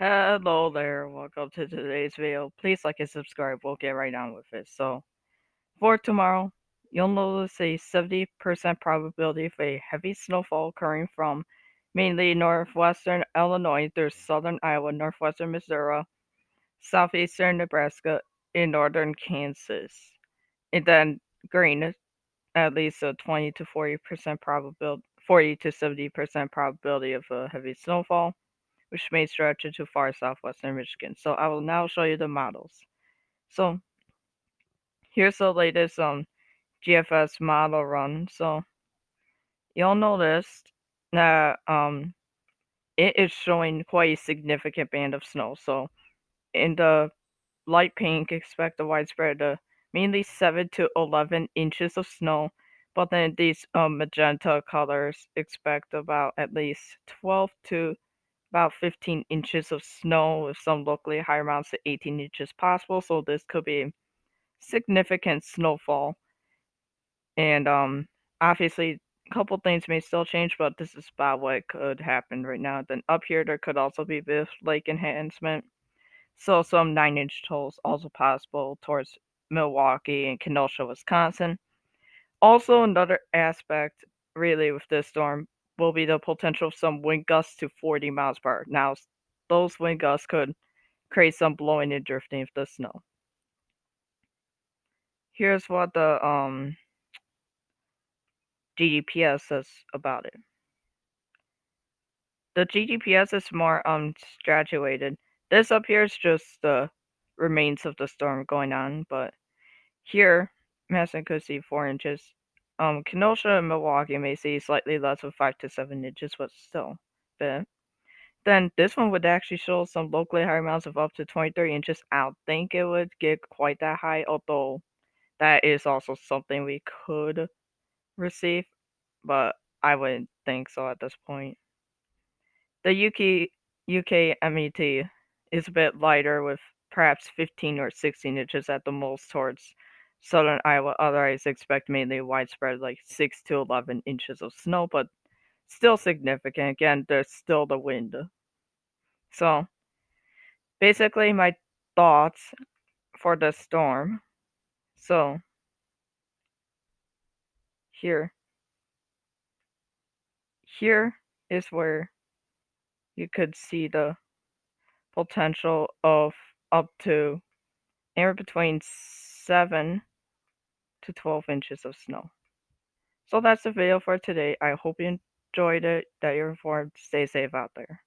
Hello there, welcome to today's video. Please like and subscribe, we'll get right on with it. So, for tomorrow, you'll notice a 70% probability of a heavy snowfall occurring from mainly northwestern Illinois through southern Iowa, northwestern Missouri, southeastern Nebraska, and northern Kansas. And then green, at least a 20 to 40% probability, 40 to 70% probability of a heavy snowfall, which may stretch into far southwestern Michigan. So I will now show you the models. So here's the latest GFS model run. So you'll notice that it is showing quite a significant band of snow. So in the light pink, expect a widespread mainly 7 to 11 inches of snow. But then these magenta colors expect about at least 12 to about 15 inches of snow with some locally higher amounts of 18 inches possible. So this could be significant snowfall. And obviously a couple things may still change, but this is about what could happen right now. Then up here there could also be this lake enhancement. So some 9-inch totals also possible towards Milwaukee and Kenosha, Wisconsin. Also, another aspect really with this storm will be the potential of some wind gusts to 40 miles per hour. Now, those wind gusts could create some blowing and drifting of the snow. Here's what the GDPS says about it. The GDPS is more straduated. This up here is just the remains of the storm going on, but here Madison could see 4 inches. Kenosha and Milwaukee may see slightly less of 5 to 7 inches, but still bit. Then this one would actually show some locally higher amounts of up to 23 inches. I don't think it would get quite that high, although that is also something we could receive, but I wouldn't think so at this point. The UK MET is a bit lighter with perhaps 15 or 16 inches at the most towards southern Iowa. Otherwise, expect mainly widespread like 6 to 11 inches of snow, but still significant. Again, there's still the wind. So, basically, my thoughts for the storm. So, here. Here is where you could see the potential of up to anywhere between 7 to 12 inches of snow. So that's the video for today. I hope you enjoyed it, that you're informed. Stay safe out there.